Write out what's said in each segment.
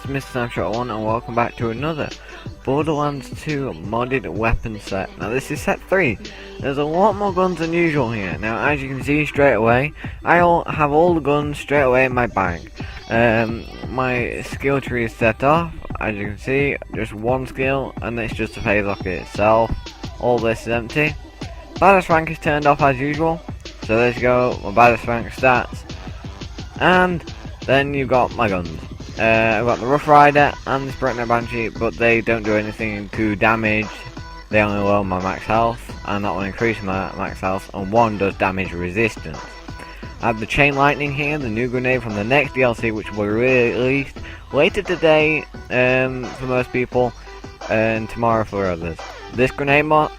it's Mr. Snapshot1 and welcome back to another Borderlands 2 modded weapon set. Now this is set 3. There's a lot more guns than usual here. Now as you can see straight away, I have all the guns straight away in my bag. My skill tree is set off. As you can see, just one skill and it's just a phase rocket itself. All this is empty. Baddest rank is turned off as usual. So there you go, my baddest rank stats. And then you've got my guns. I've got the Rough Rider and the Sprint Banshee, but they don't do anything to damage. They only lower my max health, and that will increase my max health, and one does damage resistance. I have the Chain Lightning here, the new grenade from the next DLC, which will be released later today for most people, and tomorrow for others. This grenade mod,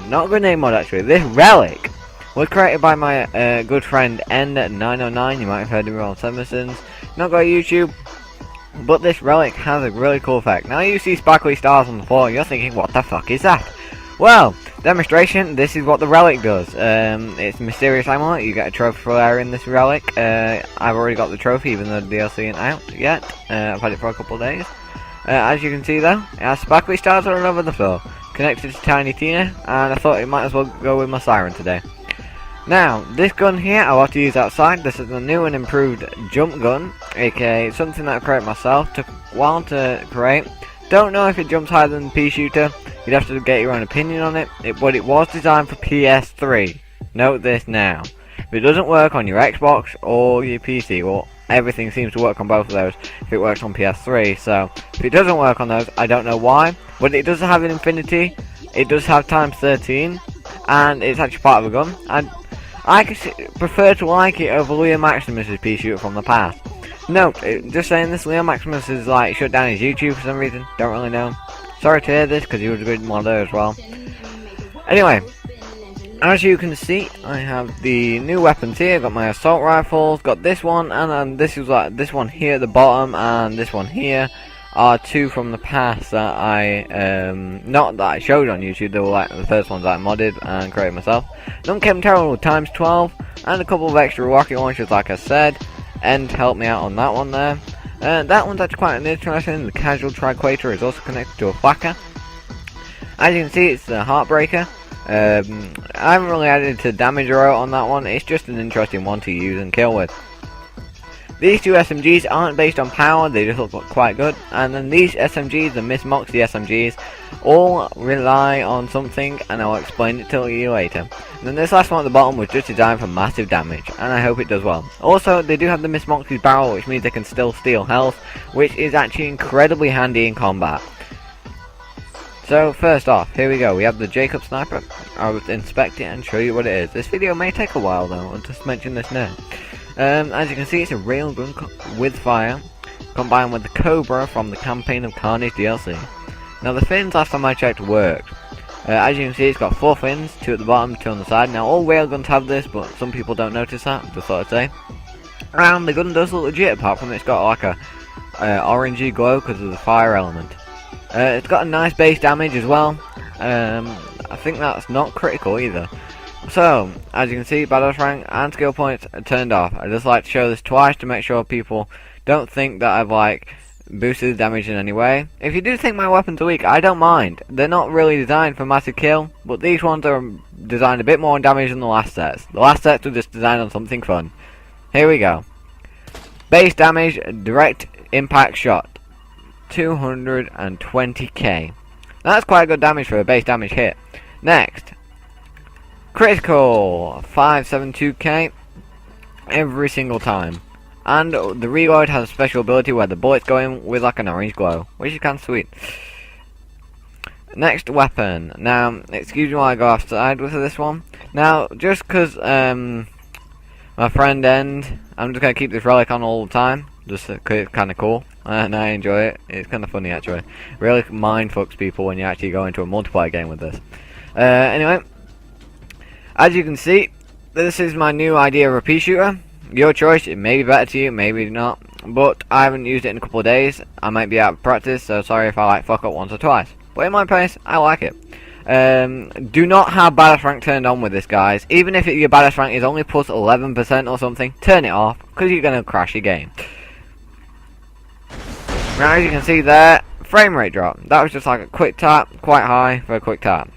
not grenade mod actually, this relic was created by my good friend N909. You might have heard him on Simpsons. Not got a YouTube, but this relic has a really cool effect. Now you see sparkly stars on the floor, you're thinking, what the fuck is that? Well, demonstration, this is what the relic does. It's mysterious ammo. You get a trophy for wearing this relic. I've already got the trophy, even though the DLC isn't out yet. I've had it for a couple of days. As you can see though, it has sparkly stars all over the floor, connected to Tiny Tina, and I thought it might as well go with my siren today. Now, this gun here I want to use outside. This is a new and improved jump gun, aka something that I created myself. Took a while to create. Don't know if it jumps higher than the pea shooter. You'd have to get your own opinion on it. But it was designed for PS3. Note this now. If it doesn't work on your Xbox or your PC, well, everything seems to work on both of those if it works on PS3. So, if it doesn't work on those, I don't know why. But it does have an infinity. It does have times 13. And it's actually part of a gun. I prefer to like it over Leo Maximus's pea shooter from the past. Note, just saying this, Leo Maximus is like shut down his YouTube for some reason. Don't really know. Sorry to hear this because he was a good modder as well. Anyway, as you can see, I have the new weapons here. Got my assault rifles. Got this one, and this is like this one here at the bottom, and this one here are two from the past that not that I showed on YouTube. They were like the first ones that I modded and created myself. None came terrible times 12, and a couple of extra rocket launchers, like I said. And helped me out on that one there. That one's actually quite interesting. The casual triqueter is also connected to a flakka. As you can see, it's the Heartbreaker. I haven't really added to damage or out on that one. It's just an interesting one to use and kill with. These two SMGs aren't based on power, they just look quite good. And then these SMGs, the Miss Moxie SMGs, all rely on something, and I'll explain it to you later. And then this last one at the bottom was just designed for massive damage, and I hope it does well. Also, they do have the Miss Moxie's barrel, which means they can still steal health, which is actually incredibly handy in combat. So first off, here we go, we have the Jacob Sniper. I'll inspect it and show you what it is. This video may take a while though, I'll just mention this now. As you can see, it's a railgun with fire, combined with the Cobra from the Campaign of Carnage DLC. Now the fins, last time I checked, worked. As you can see, it's got 4 fins, 2 at the bottom, 2 on the side. Now all railguns have this, but some people don't notice that, just thought I'd say. And the gun does look legit, apart from it's got like a orangey glow because of the fire element. It's got a nice base damage as well. I think that's not critical either. So, as you can see, baddest rank and skill points are turned off. I just like to show this twice to make sure people don't think that I've like boosted the damage in any way. If you do think my weapons are weak, I don't mind. They're not really designed for massive kill, but these ones are designed a bit more on damage than the last sets. The last sets were just designed on something fun. Here we go. Base damage, direct impact shot, 220k. That's quite good damage for a base damage hit. Next. Critical, 572k every single time. And the reload has a special ability where the bullets go in with like an orange glow, which is kind of sweet. Next weapon. Now, excuse me while I go outside with this one. Now, just because my friend End, I'm just going to keep this relic on all the time. Just because it's kind of cool. And I enjoy it. It's kind of funny actually. Really mind fucks people when you actually go into a multiplayer game with this. Anyway. As you can see, this is my new idea of a pea shooter. Your choice, it may be better to you, maybe not. But I haven't used it in a couple of days. I might be out of practice, so sorry if I like fuck up once or twice. But in my case, I like it. Do not have baddest rank turned on with this, guys. Even if your baddest rank is only plus 11% or something, turn it off, because you're going to crash your game. Now as you can see there, frame rate drop. That was just like a quick tap, quite high for a quick tap.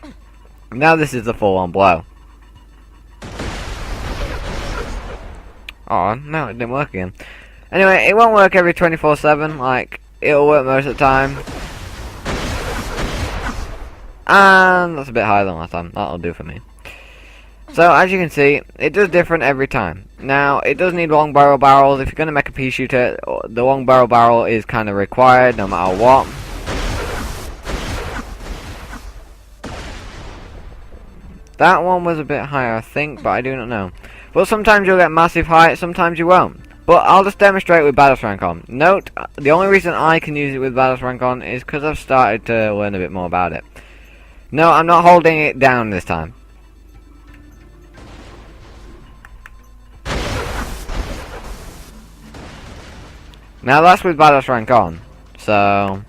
Now this is the full on blow. Oh no, it didn't work again. Anyway, it won't work every 24/7, like, it'll work most of the time. And that's a bit higher than last time, that'll do for me. So, as you can see, it does different every time. Now, it does need long barrel barrels. If you're going to make a pea shooter, the long barrel barrel is kind of required, no matter what. That one was a bit higher, I think, but I do not know. But sometimes you'll get massive height, sometimes you won't. But I'll just demonstrate with Badass Rank on. Note, the only reason I can use it with Badass Rank on is because I've started to learn a bit more about it. No, I'm not holding it down this time. Now that's with Badass Rank on. So,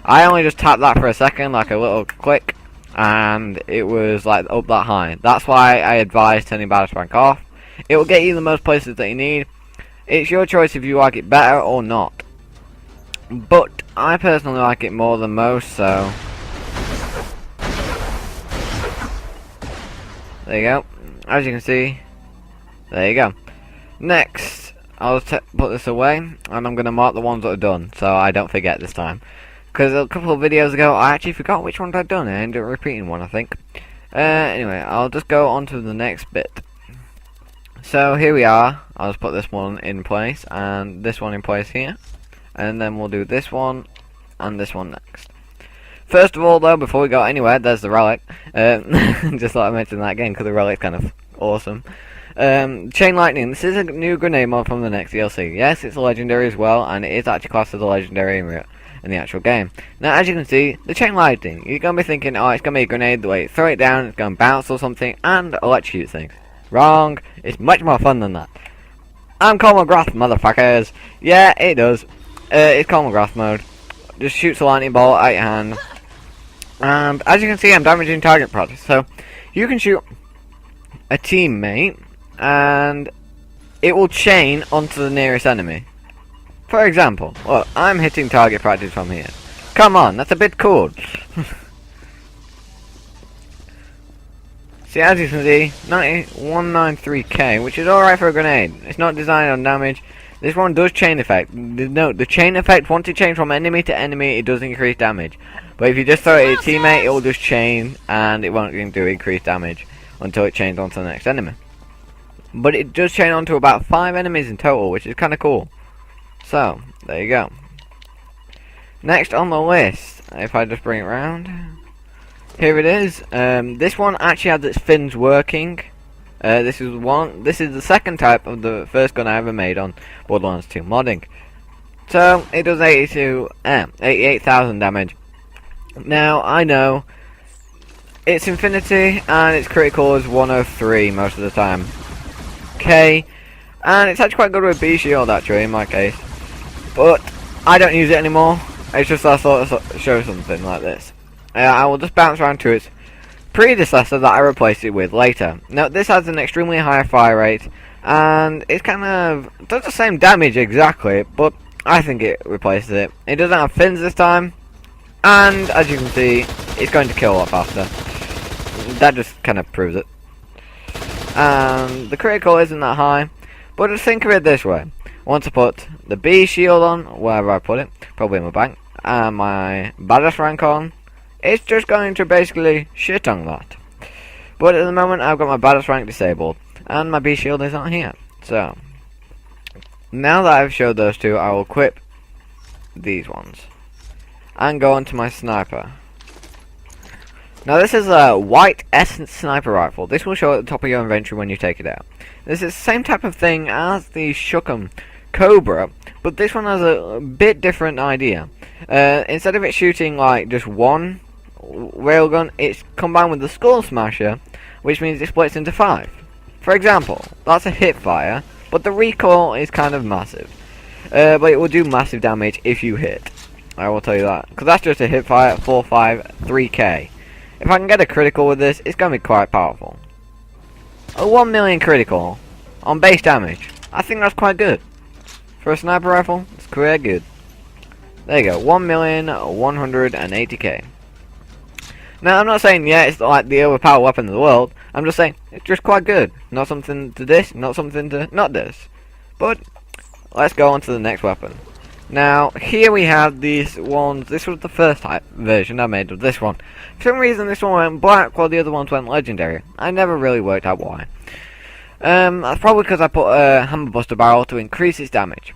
I only just tapped that for a second, like a little click. And it was like up that high. That's why I advise turning Badass Rank off. It will get you the most places that you need. It's your choice if you like it better or not. But I personally like it more than most, so there you go. As you can see, there you go. Next, I'll put this away, and I'm going to mark the ones that are done, so I don't forget this time. Because a couple of videos ago, I actually forgot which ones I'd done, and I ended up repeating one, I think. Anyway, I'll just go on to the next bit. So here we are. I'll just put this one in place and this one in place here, and then we'll do this one and this one next. First of all, though, before we go anywhere, there's the relic. Just thought I mentioned that again because the relic's kind of awesome. Chain lightning. This is a new grenade mod from the next DLC. Yes, it's a legendary as well, and it is actually classed as a legendary in the actual game. Now, as you can see, the chain lightning. You're gonna be thinking, oh, it's gonna be a grenade. The way you throw it down, it's gonna bounce or something and electrocute things. Wrong. It's much more fun than that. I'm Cole McGrath, motherfuckers. Yeah, it does. It's Cole McGrath mode. Just shoots a lightning bolt at your hand. And as you can see, I'm damaging target practice. So, you can shoot a teammate, and it will chain onto the nearest enemy. For example, look, I'm hitting target practice from here. Come on, that's a bit cool. See, as you can see, 193k, which is alright for a grenade. It's not designed on damage. This one does chain effect. Note, the chain effect, once it chains from enemy to enemy, it does increase damage. But if you just throw it at your teammate, it will just chain, and it won't do increased damage until it chains onto the next enemy. But it does chain onto about 5 enemies in total, which is kind of cool. So, there you go. Next on the list, if I just bring it around, here it is. This one actually has its fins working. This is the second type of the first gun I ever made on Borderlands 2 modding. So it does 88,000 damage. Now I know it's infinity and its critical is 103 most of the time. Okay, and it's actually quite good with B shield actually in my case. But I don't use it anymore. It's just I thought I'd show something like this. I will just bounce around to its predecessor that I replaced it with later. Now this has an extremely high fire rate, and it kind of does the same damage exactly, but I think it replaces it. It doesn't have fins this time, and as you can see, it's going to kill a lot faster. That just kind of proves it. And the critical isn't that high, but just think of it this way. Once I put the B shield on, wherever I put it, probably in my bank, and my Badass Rank on, it's just going to basically shit on that. But at the moment I've got my Badass Rank disabled, and my B shield is not here. So, now that I've showed those two, I will equip these ones. And go on to my sniper. Now this is a white Essence sniper rifle. This will show at the top of your inventory when you take it out. This is the same type of thing as the Shookum Cobra, but this one has a bit different idea. Instead of it shooting like just one railgun, it's combined with the Skull Smasher, which means it splits into 5. For example, that's a hip fire, but the recoil is kind of massive. But it will do massive damage if you hit. I will tell you that, because that's just a hip fire at 4, 5, 3k. If I can get a critical with this, it's going to be quite powerful. A 1 million critical on base damage. I think that's quite good. For a sniper rifle, it's quite good. There you go, 1,180,000. Now, I'm not saying, yeah, it's like the overpowered weapon of the world. I'm just saying, it's just quite good. Not something to diss, not something to not diss. But, let's go on to the next weapon. Now, here we have these ones. This was the first type version I made of this one. For some reason, this one went black while the other ones went legendary. I never really worked out why. That's probably because I put a hammer buster barrel to increase its damage.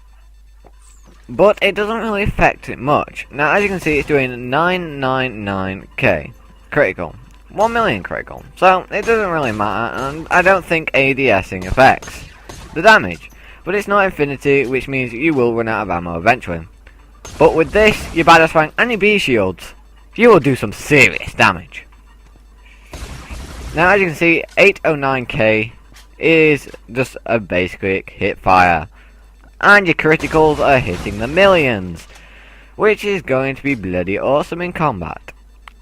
But it doesn't really affect it much. Now, as you can see, it's doing 999k critical. 1 million critical. So, it doesn't really matter, and I don't think ADSing affects the damage. But it's not infinity, which means you will run out of ammo eventually. But with this, your badass rank and your B shields, you will do some serious damage. Now, as you can see, 809k is just a basic hit fire. And your criticals are hitting the millions, which is going to be bloody awesome in combat.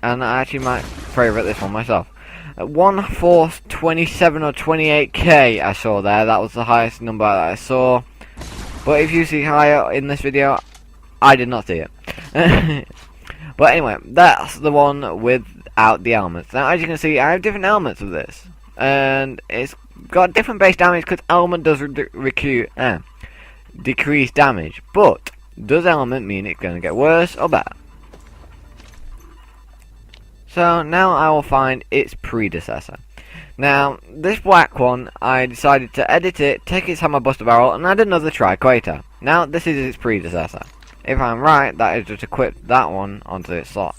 And I actually might favourite this one myself. 1,427 or 28k I saw there. That was the highest number that I saw. But if you see higher in this video, I did not see it. But anyway, that's the one without the elements. Now, as you can see, I have different elements of this, and it's got different base damage because element does decrease damage. But does element mean it's going to get worse or better? So now I will find its predecessor. Now, this black one, I decided to edit it, take its hammer buster barrel, and add another tri-quater. Now, this is its predecessor. If I'm right, that is just equip that one onto its slot.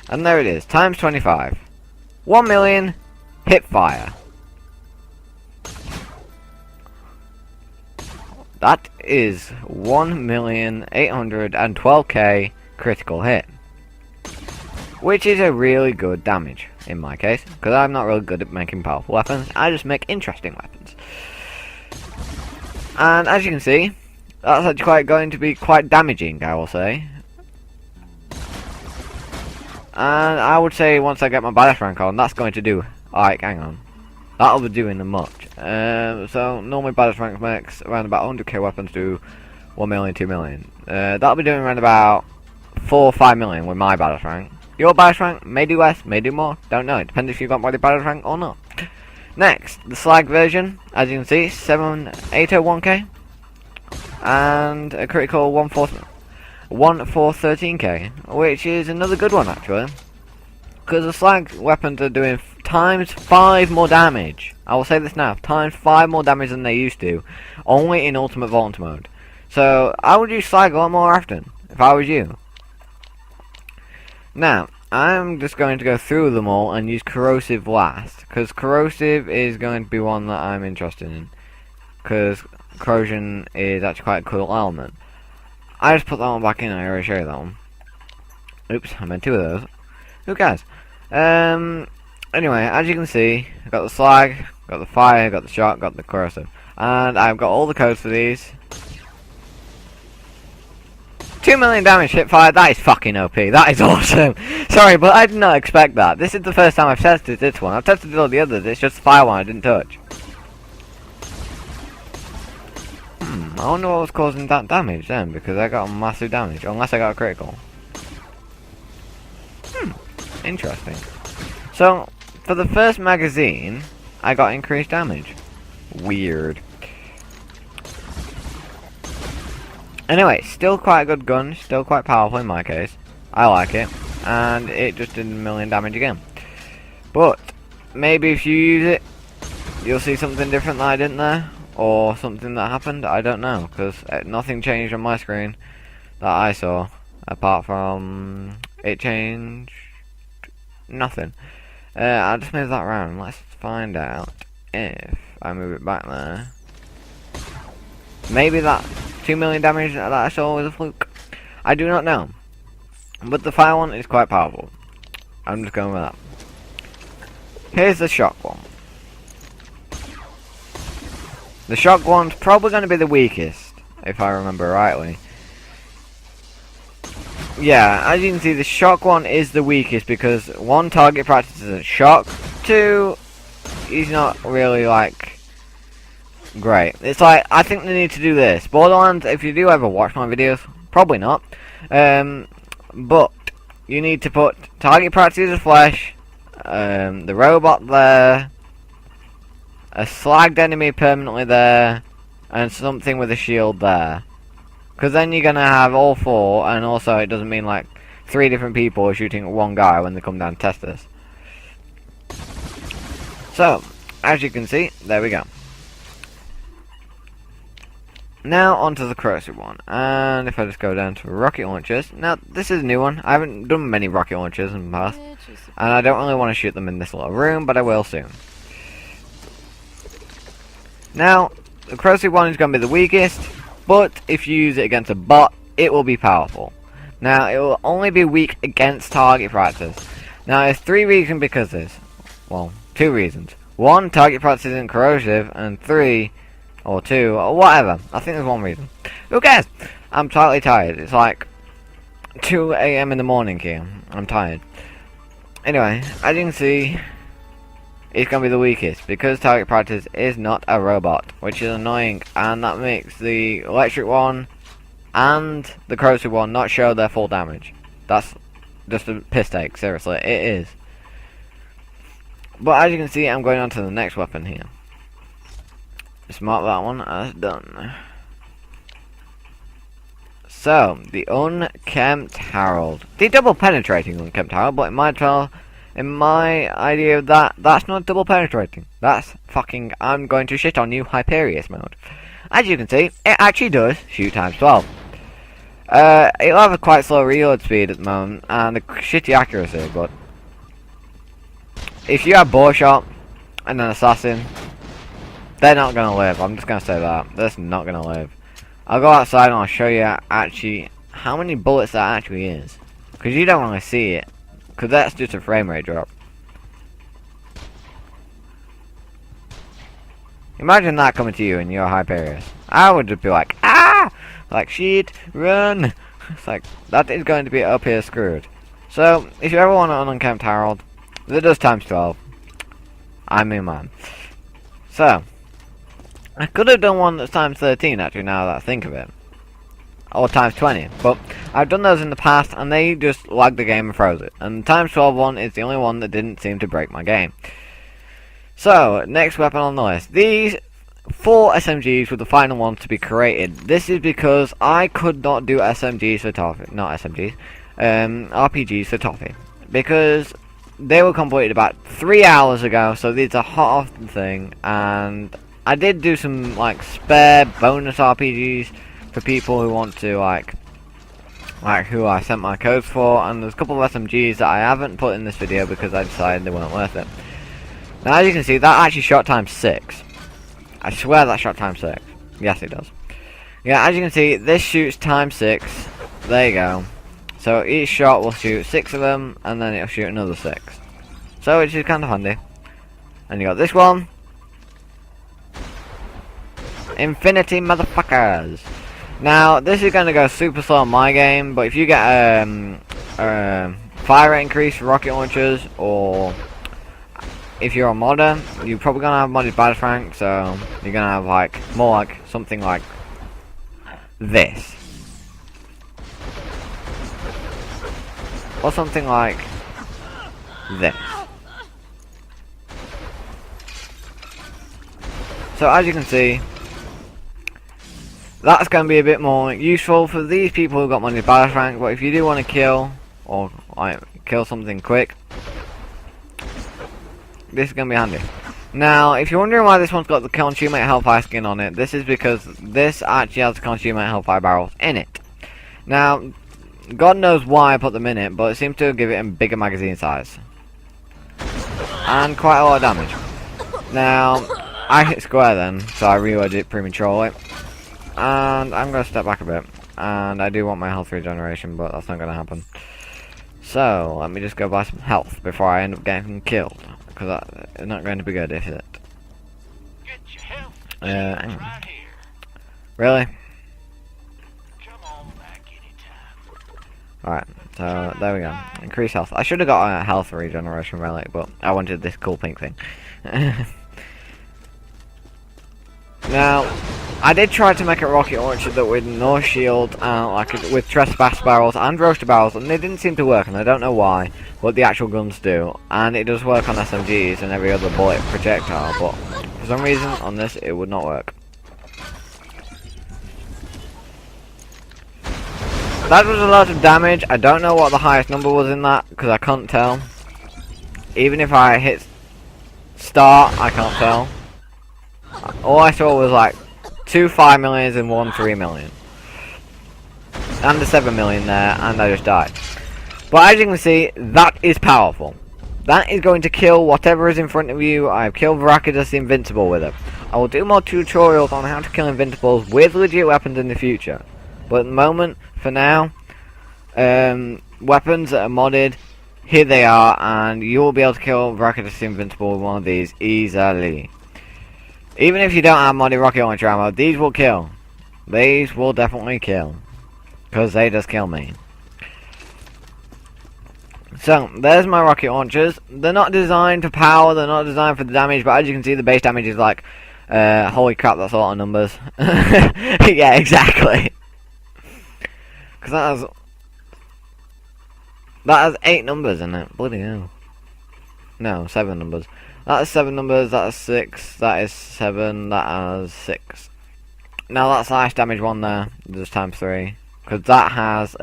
And there it is, times 25. 1 million hip fire. That is 1,812k critical hit. Which is a really good damage, in my case, because I'm not really good at making powerful weapons, I just make interesting weapons. And as you can see, that's actually going to be quite damaging, I will say. And I would say once I get my badass rank on, that's going to do, like, hang on, that'll be doing the much. So normally badass rank makes around about 100k weapons do 1 million, 2 million. That'll be doing around about 4 or 5 million with my badass rank. Your badass rank may do less, may do more, don't know. It depends if you've got my badass rank or not. Next, the slag version, as you can see, 7801k. And a critical 1413k, which is another good one actually. Because the slag weapons are doing times 5 more damage. I will say this now, times 5 more damage than they used to, only in Ultimate Volunteer mode. So, I would use slag a lot more often, if I was you. Now, I'm just going to go through them all and use corrosive last, because corrosive is going to be one that I'm interested in, because corrosion is actually quite a cool element. I just put that one back in, I already showed you that one. Oops, I meant 2 of those. Who cares? Anyway, as you can see, I've got the slag, got the fire, got the shock, got the corrosive, and I've got all the codes for these. 2 million damage hit fire, that is fucking OP, that is awesome. Sorry, but I did not expect that. This is the first time I've tested this one. I've tested all the others, it's just the fire one I didn't touch. I wonder what was causing that damage then, because I got massive damage, unless I got a critical. Interesting. So, for the first magazine, I got increased damage. Weird. Anyway, still quite a good gun, still quite powerful in my case. I like it, and it just did 1 million damage again. But, maybe if you use it, you'll see something different that I didn't there, or something that happened, I don't know, because nothing changed on my screen that I saw, apart from it changed nothing. I'll just move that around, let's find out if I move it back there. Maybe that 2 million damage that I saw was a fluke. I do not know. But the fire one is quite powerful. I'm just going with that. Here's the shock one. The shock one's probably going to be the weakest, if I remember rightly. Yeah, as you can see, the shock one is the weakest because 1, target practices a shock, 2, he's not really like great. It's like, I think they need to do this. Borderlands, if you do ever watch my videos, Probably not. But you need to put target practice of flesh, the robot there, a slagged enemy permanently there, and something with a shield there. Because then you're going to have all four, and also it doesn't mean like 3 different people are shooting at one guy when they come down to test this. So, as you can see, there we go. Now onto the corrosive one, and if I just go down to rocket launchers, now this is a new one. I haven't done many rocket launchers in the past, and I don't really want to shoot them in this little room, but I will soon. Now, the corrosive one is going to be the weakest, but if you use it against a bot, it will be powerful. Now, it will only be weak against target practice. Now, there's 3 reasons because of this. Well, 2 reasons. 1, target practice isn't corrosive, and 3, or 2, or whatever. I think there's 1 reason. Who cares? I'm totally tired. It's like 2 AM in the morning here. I'm tired. Anyway, as you can see, it's going to be the weakest, because target practice is not a robot, which is annoying, and that makes the electric one and the corrosive one not show their full damage. That's just a piss take, seriously, it is. But as you can see, I'm going on to the next weapon here. Just mark that one as done. So, the Unkempt Herald. The double penetrating Unkempt Herald, but in my idea of that, that's not double penetrating. That's fucking I'm going to shit on you Hyperius mode. As you can see, it actually does shoot times 12. It'll have a quite slow reload speed at the moment, and a shitty accuracy, but if you have bow shot and an assassin, they're not going to live. I'm just going to say that. They're just not going to live. I'll go outside and I'll show you actually how many bullets that actually is. Because you don't really see it. Because that's just a frame rate drop. Imagine that coming to you and you're Hyperius. I would just be like, ah! Like, shit, run! It's like, that is going to be up here screwed. So, if you ever want an Unkempt Herald, that does times 12. I'm in man. So, I could have done one that's times 13 actually, now that I think of it. Or times 20. But I've done those in the past and they just lagged the game and froze it. And the times 12 one is the only one that didn't seem to break my game. So, next weapon on the list. These 4 SMGs were the final ones to be created. This is because I could not do SMGs for Toffee. Not SMGs. RPGs for Toffee. Because they were completed about 3 hours ago. So these are hot off the thing. And I did do some like spare bonus RPGs for people who want to like who I sent my codes for. And there's a couple of SMGs that I haven't put in this video because I decided they weren't worth it. Now as you can see, that actually shot times 6. I swear that shot times 6. Yes, it does. Yeah, as you can see, this shoots times 6. There you go. So each shot will shoot 6 of them, and then it'll shoot another 6. So which is kind of handy. And you got this one. Infinity motherfuckers. Now this is going to go super slow on my game, but if you get fire rate increase for rocket launchers, or if you're a modder, you're probably gonna have modded battle rank, so you're gonna have like more like something like this, or something like this. So as you can see, that's going to be a bit more useful for these people who got modded battle rank. But if you do want to kill or like kill something quick, this is going to be handy. Now, if you're wondering why this one's got the Consumate Hellfire skin on it, this is because this actually has the Consumate Hellfire barrels in it. Now, God knows why I put them in it, but it seems to give it a bigger magazine size. And quite a lot of damage. Now, I hit square then, so I reloaded it prematurely. And I'm going to step back a bit. And I do want my health regeneration, but that's not going to happen. So, let me just go buy some health before I end up getting killed. Because that's not going to be good, is it? Get your health right here. Really? Come on back anytime. Alright, so there we go. Increase health. I should have got a health regeneration relic, but I wanted this cool pink thing. Now, I did try to make a rocket launcher that with no shield, with trespass barrels and roaster barrels, and they didn't seem to work, and I don't know why, but the actual guns do. And it does work on SMGs and every other bullet projectile, but for some reason on this it would not work. That was a lot of damage. I don't know what the highest number was in that, because I can't tell. Even if I hit start, I can't tell. All I saw was like 2 5 millions and 1 3 million. And the 7 million there, and I just died. But as you can see, that is powerful. That is going to kill whatever is in front of you. I've killed Veracidus the Invincible with it. I will do more tutorials on how to kill Invincibles with legit weapons in the future. But at the moment, for now, weapons that are modded, here they are, and you will be able to kill Veracidus the Invincible with one of these easily. Even if you don't have modded rocket launcher ammo, these will kill. These will definitely kill. Because they just kill me. So, there's my rocket launchers. They're not designed for power, they're not designed for the damage, but as you can see, the base damage is like, holy crap, that's a lot of numbers. Yeah, exactly. Because that has 8 numbers in it. Bloody hell. No, 7 numbers. That is 7 numbers, that is 6, that is 7, that has 6. Now that's the highest damage one there, just times 3. Because that has,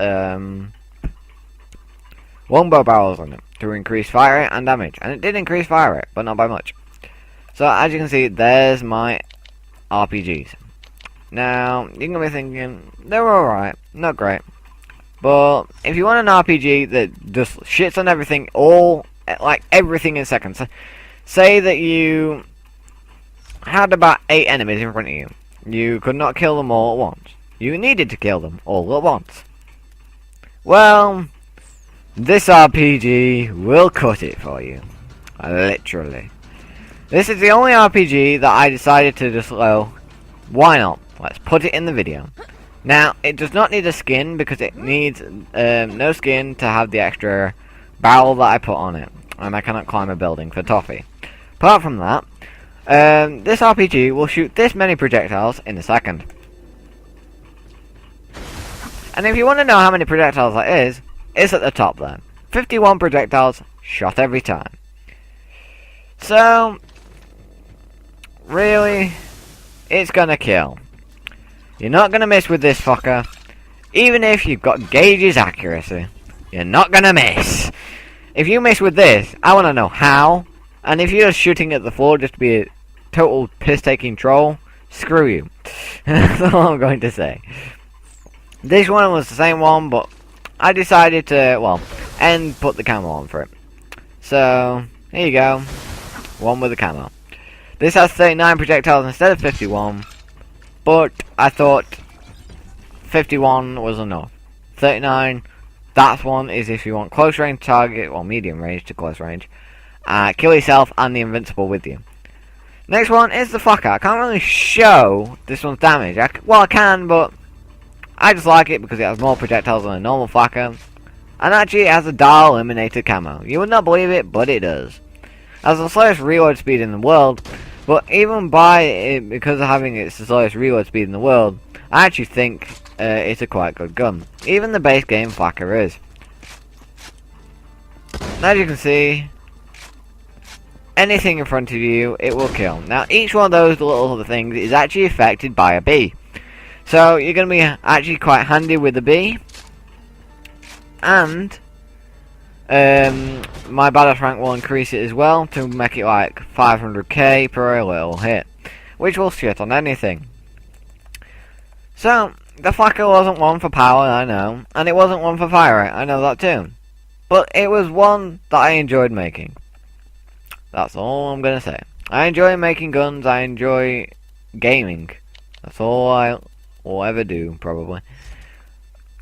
longbow barrels on it to increase fire rate and damage. And it did increase fire rate, but not by much. So as you can see, there's my RPGs. Now, you're going to be thinking, they're alright, not great. But if you want an RPG that just shits on everything, like everything in seconds. Say that you had about 8 enemies in front of you. You could not kill them all at once. You needed to kill them all at once. Well, this RPG will cut it for you. Literally. This is the only RPG that I decided to just go, why not? Let's put it in the video. Now, it does not need a skin because it needs no skin to have the extra barrel that I put on it. And I cannot climb a building for toffee. Apart from that, this RPG will shoot this many projectiles in a second. And if you want to know how many projectiles that is, it's at the top there. 51 projectiles shot every time. So, really, it's gonna kill. You're not gonna miss with this fucker. Even if you've got Gage's accuracy, you're not gonna miss. If you miss with this, I wanna know how. And if you're just shooting at the floor just to be a total piss-taking troll, screw you. That's all I'm going to say. This one was the same one, but I decided to, well, put the camo on for it. So, here you go. One with the camo. This has 39 projectiles instead of 51. But I thought 51 was enough. 39, that one is if you want close range target, or medium range to close range. Kill yourself and the Invincible with you. Next one is the fucker. I can't really show this one's damage. Well, I can, but I just like it because it has more projectiles than a normal fucker. And actually, it has a dial eliminated camo. You would not believe it, but it does. It has the slowest reload speed in the world. But even by it, because of having its slowest reload speed in the world, I actually think it's a quite good gun. Even the base game flakka is. As you can see, anything in front of you, it will kill. Now, each one of those little things is actually affected by a bee. So, you're going to be actually quite handy with the bee. And my badass rank will increase it as well to make it like 500k per little hit, which will shit on anything. So the flakka wasn't one for power, I know, and it wasn't one for fire rate, I know that too, but it was one that I enjoyed making. That's all I'm gonna say. I enjoy making guns, I enjoy gaming. That's all I will ever do, probably.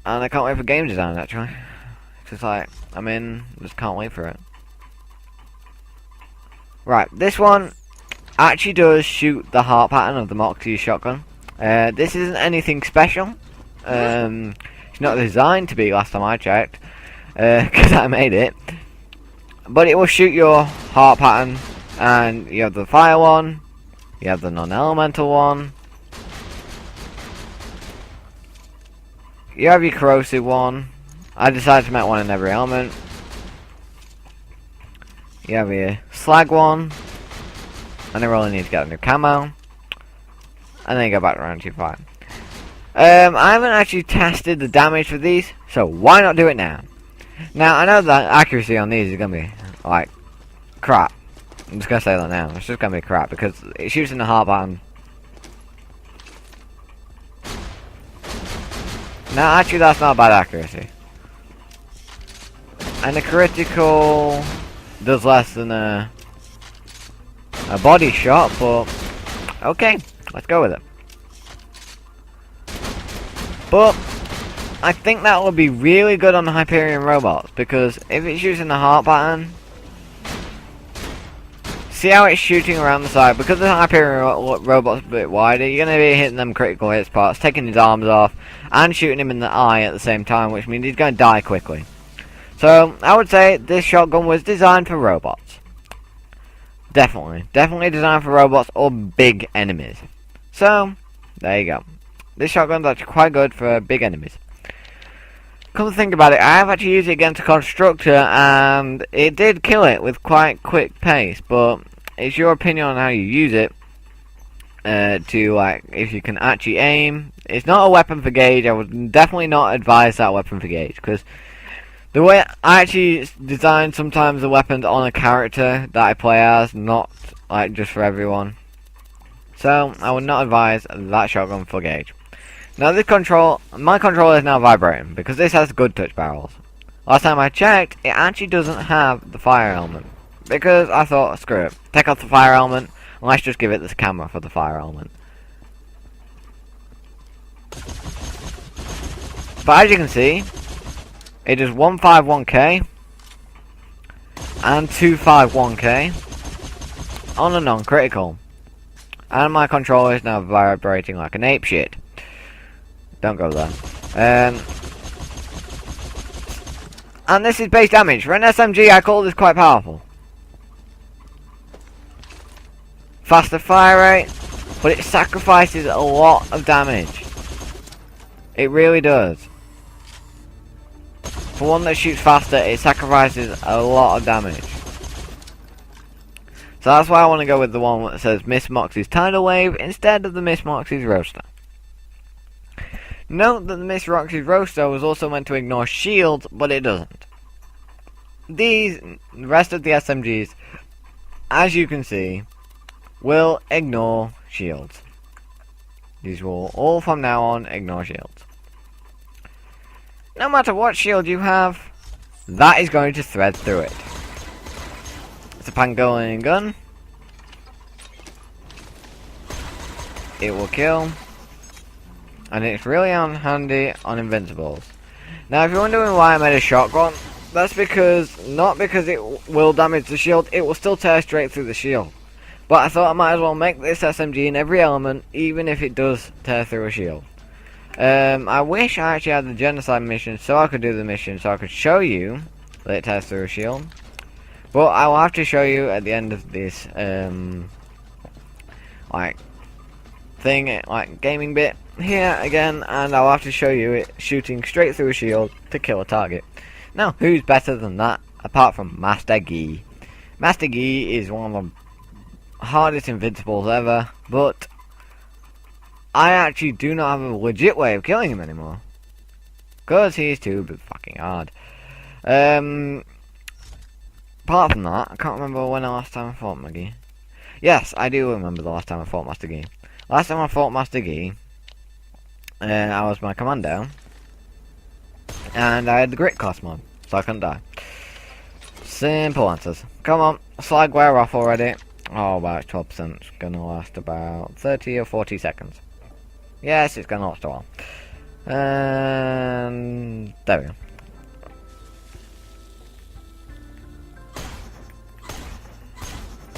And I can't wait for game design, actually. It's just like, just can't wait for it. Right, this one actually does shoot the heart pattern of the Moxie shotgun. This isn't anything special. It's not designed to be, last time I checked, because I made it. But it will shoot your heart pattern, and you have the fire one, you have the non-elemental one, you have your corrosive one. I decided to make one in every element. You have your slag one. And then we only need to get a new camo. And then you go back to round 2-5. I haven't actually tested the damage for these, so why not do it now? Now, I know that accuracy on these is going to be, like, crap. I'm just going to say that now. It's just going to be crap, because it shoots in the heart button. Now, actually, that's not bad accuracy. And the critical does less than a body shot, but okay, let's go with it. But I think that will be really good on the Hyperion robots, because if it's using the heart pattern, see how it's shooting around the side, because the Hyperion robot's a bit wider, you're going to be hitting them critical hit spots, taking his arms off, and shooting him in the eye at the same time, which means he's going to die quickly. So, I would say this shotgun was designed for robots. Definitely designed for robots or big enemies. So, there you go. This shotgun's actually quite good for big enemies. Come to think about it, I have actually used it against a constructor, and it did kill it with quite quick pace, but it's your opinion on how you use it. To, like, if you can actually aim. It's not a weapon for gauge. I would definitely not advise that weapon for gauge, because the way I actually design sometimes the weapons on a character that I play as, not like just for everyone. So I would not advise that shotgun for gauge. Now this my controller is now vibrating because this has good touch barrels. Last time I checked, it actually doesn't have the fire element, because I thought, screw it, take off the fire element and let's just give it this camera for the fire element. But as you can see, it does 151k and 251k on a non-critical. And my controller is now vibrating like an apeshit. Don't go there. And this is base damage. For an SMG, I call this quite powerful. Faster fire rate, but it sacrifices a lot of damage. It really does. For one that shoots faster, it sacrifices a lot of damage. So that's why I want to go with the one that says Miss Moxie's Tidal Wave instead of the Miss Moxie's Roaster. Note that the Miss Moxie's Roaster was also meant to ignore shields, but it doesn't. The rest of the SMGs, as you can see, will ignore shields. These will all from now on ignore shields. No matter what shield you have, that is going to thread through it. It's a Pangolian gun. It will kill. And it's really handy on invincibles. Now if you're wondering why I made a shotgun, that's because, not because it will damage the shield, it will still tear straight through the shield. But I thought I might as well make this SMG in every element, even if it does tear through a shield. I wish I actually had the genocide mission so I could do the mission, so I could show you that it tears through a shield. But I will have to show you at the end of this, gaming bit here again, and I'll have to show you it shooting straight through a shield to kill a target. Now, who's better than that, apart from Master Yi? Master Yi is one of the hardest invincibles ever, but I actually do not have a legit way of killing him anymore, because he's too fucking hard. Apart from that, I can't remember when the last time I fought Maggie. Yes, I do remember the last time I fought Master Yi. Last time I fought Master Yi, I was my commando, and I had the grit cost mod, so I couldn't die. Simple answers. Come on, slag wear off already. Oh, about 12%. It's gonna last about 30 or 40 seconds. Yes, it's gonna last a while. And there we go.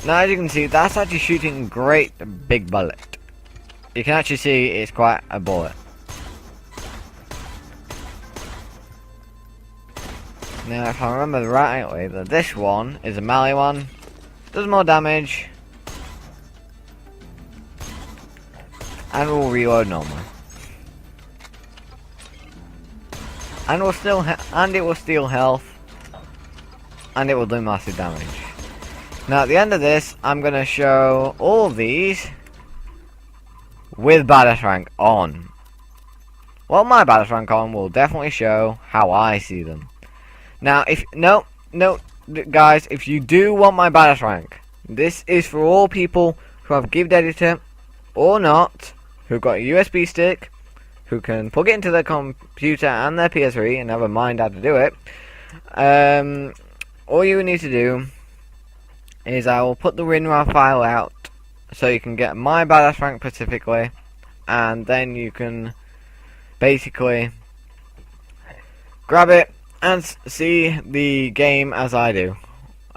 Now, as you can see, that's actually shooting great big bullet. You can actually see it's quite a bullet. Now, if I remember rightly, that this one is a melee one, does more damage, and will reload normally. and it will steal health, and it will do massive damage. Now at the end of this, I'm gonna show all of these with badass rank on. Well, my badass rank on will definitely show how I see them. Now, guys, if you do want my badass rank, this is for all people who have Gift Editor or not, who've got a USB stick, who can plug it into their computer and their PS3 and have a mind how to do it. All you need to do is I will put the WinRAR file out so you can get my badass rank specifically, and then you can basically grab it and see the game as I do,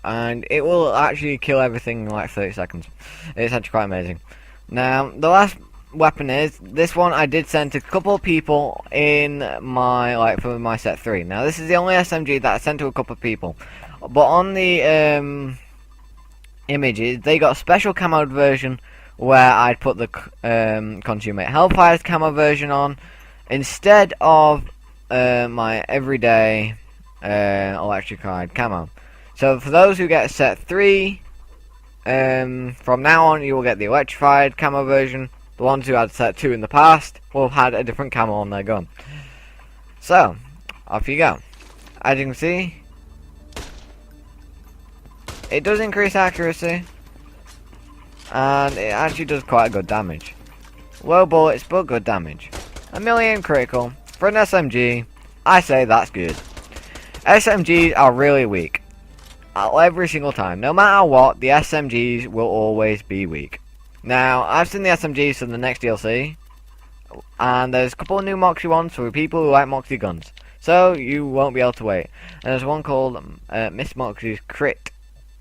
and it will actually kill everything in like 30 seconds. It's actually quite amazing. Now the last weapon is this one. I did send to a couple of people in my for my set 3. Now this is the only SMG that I sent to a couple of people, but on the images they got a special camo version where I'd put the Consummate Hellfire's camo version on instead of my everyday electrified camo. So for those who get set 3, from now on you will get the electrified camo version. The ones who had set 2 in the past will have had a different camo on their gun. So, off you go. As you can see, it does increase accuracy, and it actually does quite good damage. Low bullets, but good damage. 1,000,000 critical. For an SMG, I say that's good. SMGs are really weak. Every single time. No matter what, the SMGs will always be weak. Now, I've seen the SMGs from the next DLC, and there's a couple of new Moxie ones for people who like Moxie guns. So, you won't be able to wait. And there's one called Miss Moxie's Crit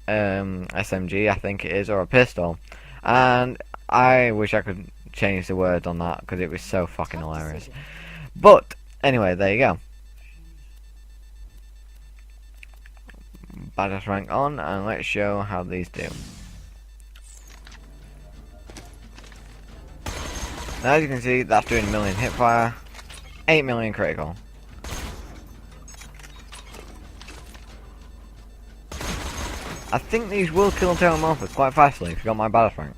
SMG, I think it is, or a pistol. And I wish I could change the words on that, because it was so fucking hilarious. But, anyway, there you go. Badass rank on, and let's show how these do. Now as you can see, that's doing 1,000,000 hip fire, 8,000,000 critical. I think these will kill tail morphers quite fastly if you got my badass rank.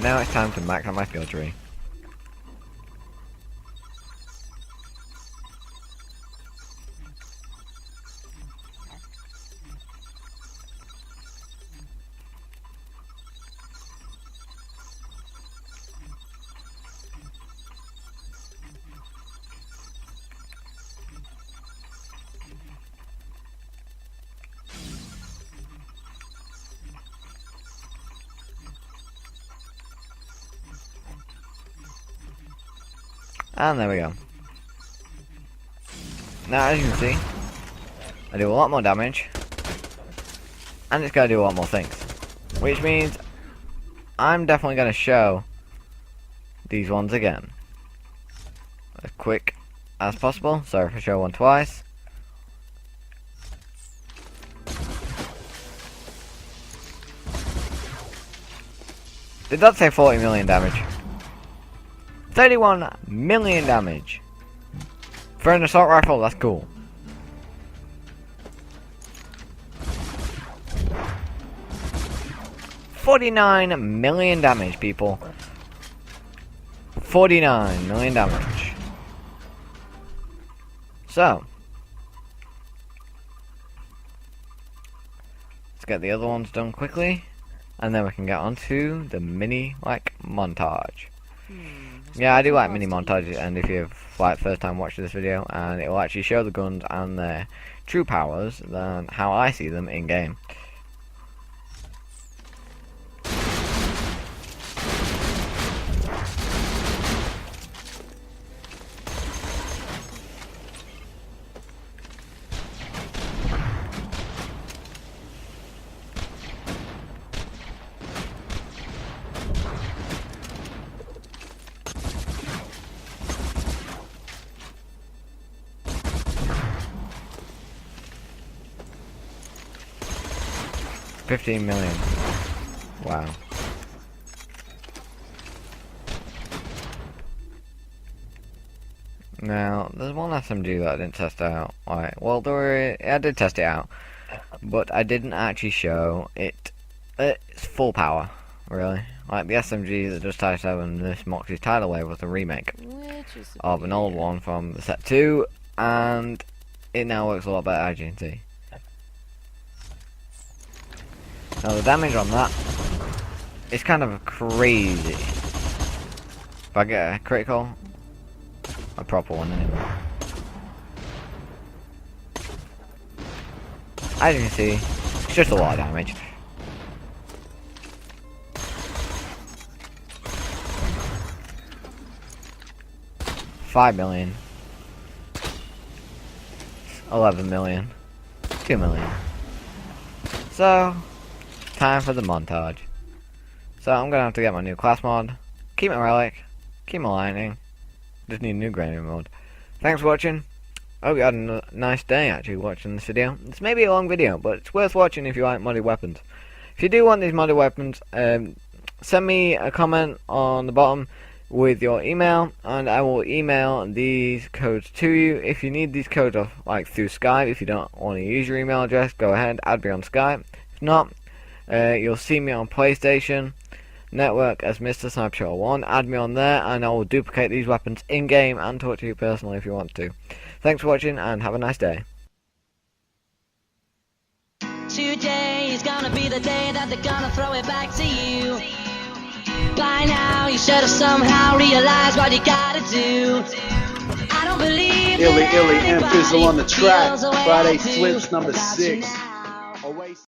Now it's time to max out my field tree. And there we go. Now as you can see, I do a lot more damage, and it's going to do a lot more things. Which means I'm definitely going to show these ones again. As quick as possible. Sorry if I show one twice. Did that say 40,000,000 damage? 31,000,000 damage. For an assault rifle, that's cool. $49,000,000 damage, people. 49,000,000 damage. So, let's get the other ones done quickly, and then we can get on to the mini, montage. Yeah, I do like mini montages, and if you've first time watching this video, and it will actually show the guns and their true powers than how I see them in game. $15,000,000. Wow. Now, there's one SMG that I didn't test out. Right, well, I did test it out, but I didn't actually show it. It's full power, really. Like the SMG that does Type 7, this Moxie's Tidal Wave was a remake of an old one from the set 2, and it now works a lot better, as you can see. Now the damage on that is kind of crazy. If I get a critical, a proper one anyway. As you can see, it's just a lot of damage. $5 million, 11 million, 2 million. So, time for the montage. So I'm gonna have to get my new class mod, keep my relic, keep my lightning. Just need a new granary mode. Thanks for watching. I hope you had a nice day actually watching this video. It's maybe a long video, but it's worth watching if you like modded weapons. If you do want these modded weapons, send me a comment on the bottom with your email, and I will email these codes to you. If you need these codes off, like through Skype, if you don't want to use your email address, go ahead, add me on Skype. If not, you'll see me on PlayStation Network as Mr. Sniper 1. Add me on there, and I will duplicate these weapons in game and talk to you personally if you want to. Thanks for watching, and have a nice day. Today is gonna be the day that they're gonna throw it back to you. By now, you should have somehow realized what you gotta do. I don't believe Illy that and Fizzle on the track. feels the way Friday I do Flips number without you 6. now.